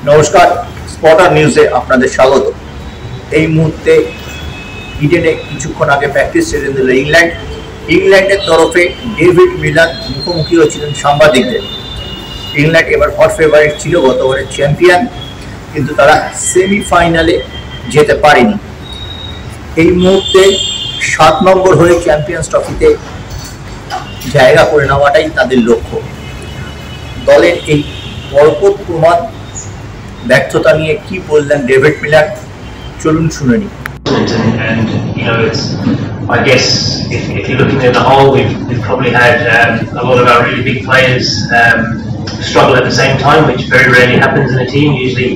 নমস্কার, স্পটার নিউজে আপনাদের স্বাগত। এই মুহূর্তে ইডেনে কিছুক্ষণ আগে প্র্যাকটিস ছেড়ে দিল ইংল্যান্ডের তরফে ডেভিড মিলার মুখোমুখি হয়েছিলেন সাংবাদিকদের। ইংল্যান্ড এবার হট ফেভারিট ছিল, গতবারের চ্যাম্পিয়ন, কিন্তু তারা সেমিফাইনালে যেতে পারেনি। এই মুহূর্তে 7 নম্বর হয়ে চ্যাম্পিয়ন্স ট্রফিতে জায়গা করে নেওয়াটাই তাদের লক্ষ্য। দলের এই পরপর প্রমাণ ব্যর্থতা নিয়ে কি বললেন ডেভিড মিলার, চলুন শুনে নিই। And you know, it's, I guess if you're looking at the whole, we've probably had a lot of our really big players struggle at the same time, which very rarely happens in a team. Usually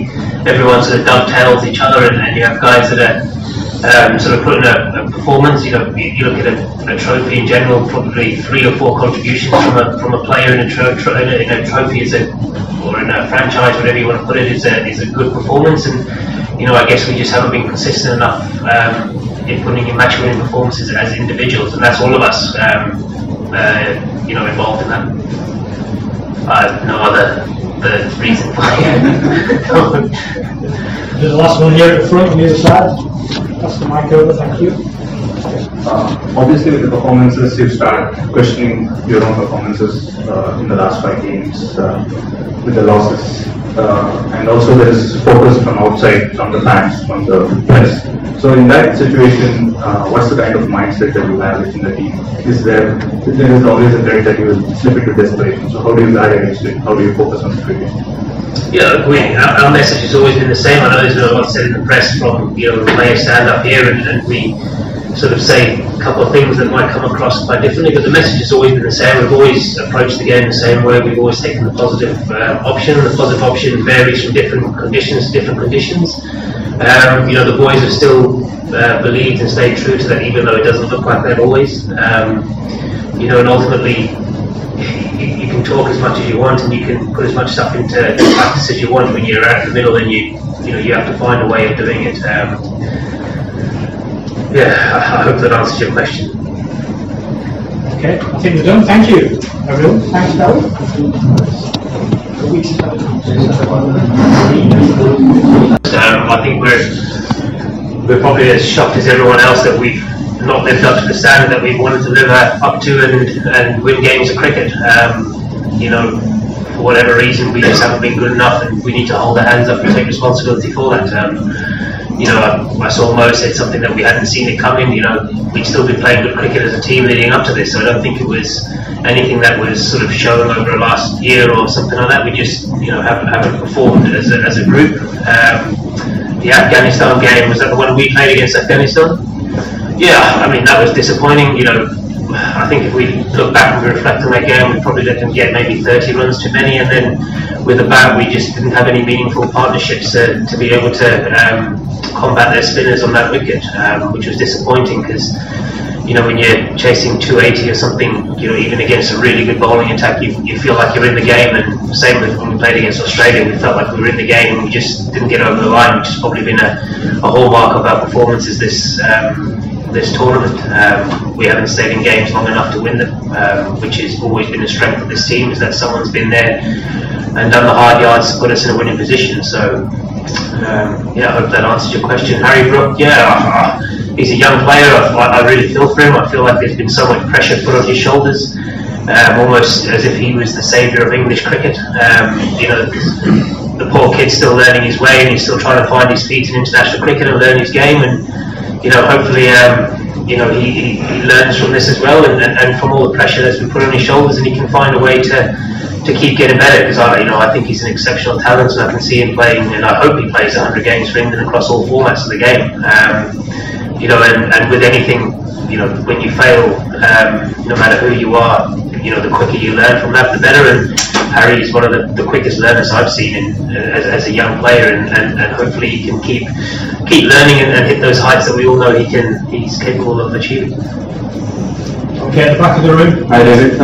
everyone sort of dovetails each other, and you have guys that are sort of putting a performance. You know, you look at a trophy in general, probably 3 or 4 contributions from a player in a trophy or in a franchise, whatever you want to put it, is a good performance. And you know, I guess we just haven't been consistent enough in putting in match-winning performances as individuals, and that's all of us, you know, involved in that. No other reason why. The last one here at the front, on the other side. That's the mic over, thank you. Obviously, with the performances, you start questioning your own performances in the last 5 games with the losses. And also there is focus from outside, from the fans, from the press. So in that situation, what's the kind of mindset that you have within the team? There is always a threat that you will slip into desperation. So how do you guard against it? How do you focus on the cricket? Yeah, our message has always been the same. I know there's been a lot said in the press from, you know, the players stand up here and we sort of say a couple of things that might come across quite differently, but the message has always been the same. We've always approached the game the same way. We've always taken the positive option. The positive option varies from different conditions to different conditions. You know, the boys have still believed and stayed true to that, even though it doesn't look like that always. You know, and ultimately, you can talk as much as you want and you can put as much stuff into practice as you want. When you're out in the middle, then you know, you have to find a way of doing it. Yeah, I hope that answers your question. Okay, I think we're done. Thank you, everyone. Thanks, David. I think we're probably as shocked as everyone else that we've not lived up to the standard that we wanted to live up to and win games of cricket. You know, for whatever reason, we just haven't been good enough, and we need to hold our hands up and take responsibility for that. You know, I saw Mo said something that we hadn't seen it coming. You know, we'd still been playing good cricket as a team leading up to this, so I don't think it was anything that was sort of shown over the last year or something like that. We just, you know, haven't performed as a group. The Afghanistan game, was that the one we played against Afghanistan? Yeah, I mean, that was disappointing. You know, I think if we look back and we reflect on that game, we probably let them get maybe 30 runs too many, and then with the bat, we just didn't have any meaningful partnerships to be able to combat their spinners on that wicket, which was disappointing because, you know, when you're chasing 280 or something, you know, even against a really good bowling attack, you feel like you're in the game. And same with when we played against Australia, we felt like we were in the game and we just didn't get over the line, which has probably been a hallmark of our performances this tournament. We haven't stayed in games long enough to win them, which has always been the strength of this team, is that someone's been there and done the hard yards to put us in a winning position. So yeah, I hope that answers your question. Harry Brook, yeah, he's a young player. I really feel for him. I feel like there's been so much pressure put on his shoulders, almost as if he was the saviour of English cricket. You know, the poor kid's still learning his way and he's still trying to find his feet in international cricket and learn his game. And you know, hopefully, you know, he learns from this as well, and from all the pressure that's been put on his shoulders, and he can find a way to keep getting better. Because I think he's an exceptional talent, and I can see him playing, and I hope he plays 100 games for England across all formats of the game. You know, and with anything, you know, when you fail, no matter who you are, you know, the quicker you learn from that, the better. And Harry is one of the quickest learners I've seen as a young player, and hopefully he can keep learning and hit those heights that we all know he's capable of achieving. Okay, at the back of the room. Hi David.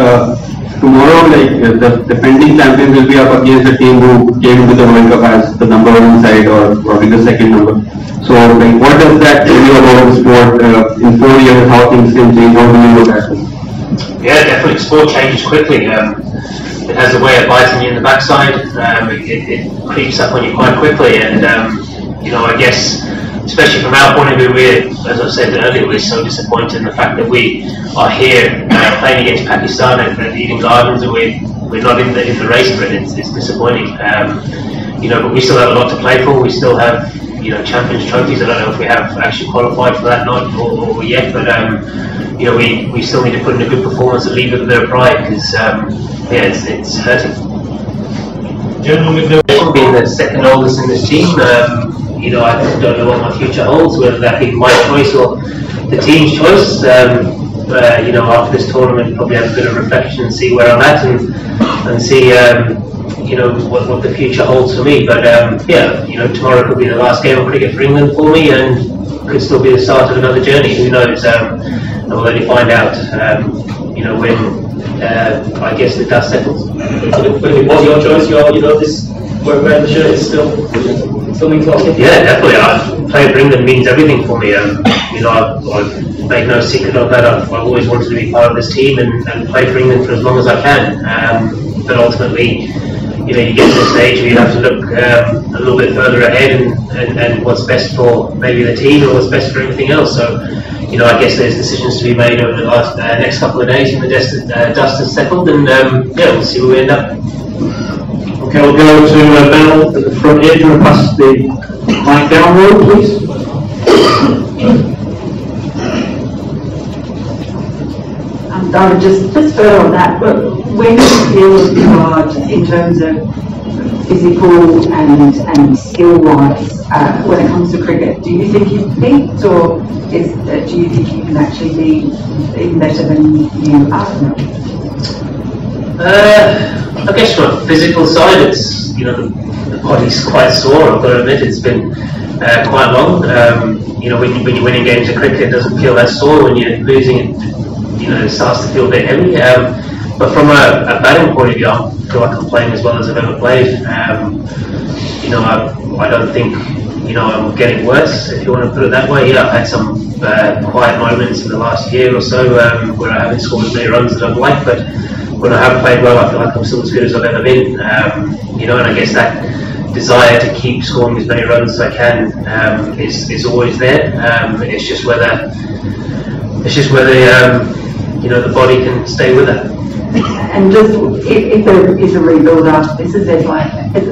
Tomorrow, like the defending champions will be up against a team who came into the World Cup as the number 1 side or probably the second number. So, like, what does that tell you about the sport in 4 years? How things can change? How do you look at it? Yeah, definitely. Sport changes quickly. it has a way of biting you in the backside. It creeps up on you quite quickly, and I guess, especially from our point of view, as I said earlier, we're so disappointed in the fact that we are here playing against Pakistan at Eden Gardens, and we're not in the race for it. It's disappointing. But we still have a lot to play for. We still have Champions trophies. I don't know if we have actually qualified for that or yet, but we still need to put in a good performance and leave with a bit of pride, because it's hurting. Being the second oldest in this team, I don't know what my future holds, whether that be my choice or the team's choice. After this tournament, probably have a bit of reflection and see where I'm at and see what the future holds for me. But tomorrow could be the last game of cricket for England for me, and could still be the start of another journey. Who knows? And we'll only find out when I guess the dust settles. But it was your choice. This where the shirt is still means a lot. Yeah, definitely. Playing for England means everything for me. I've made no secret of that. I've always wanted to be part of this team and play for England for as long as I can. But ultimately, you get to the stage where you have to look a little bit further ahead and what's best for maybe the team or what's best for everything else. So, I guess there's decisions to be made over the next couple of days when the dust has settled, and we'll see where we end up. Okay, we'll go to Bell at the front here. Do you want to pass the mic down, Road, please? I would just further on that, but when you feel you are just in terms of physical and skill-wise, when it comes to cricket, do you think you've peaked, or do you think you can actually be even better than you are now? I guess from a physical side, it's the body's quite sore. I've got to admit, it's been quite long. When you're winning games of cricket, it doesn't feel that sore. When you're losing, it starts to feel a bit heavy. But from a batting point of view, I feel like I'm playing as well as I've ever played. I don't think I'm getting worse, if you want to put it that way. Yeah, I've had some quiet moments in the last year or so where I haven't scored as many runs as I'd like, but when I have played well, I feel like I'm still as good as I've ever been. And I guess that desire to keep scoring as many runs as I can is always there. It's just whether the body can stay with it. And just if there is a rebuild after this, as it's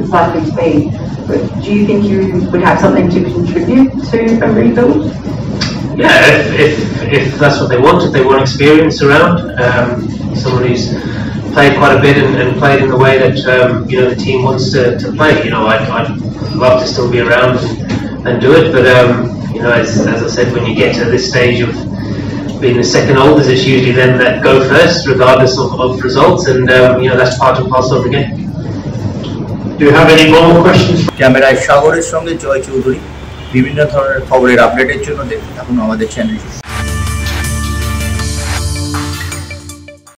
likely to be, but do you think you would have something to contribute to a rebuild? Yeah, if that's what they want, if they want experience around, someone who's played quite a bit and played in the way that the team wants to play. I'd love to still be around and do it, but as I said, when you get to this stage of being the second oldest, it's usually them that go first, regardless of results, and that's part and parcel of the game. Do you have any more questions? ক্যামেরায় সাগরের সঙ্গে জয় চৌধুরী। বিভিন্ন ধরনের খবরের আপডেটের জন্য দেখতে থাকুন আমাদের চ্যানেলটি।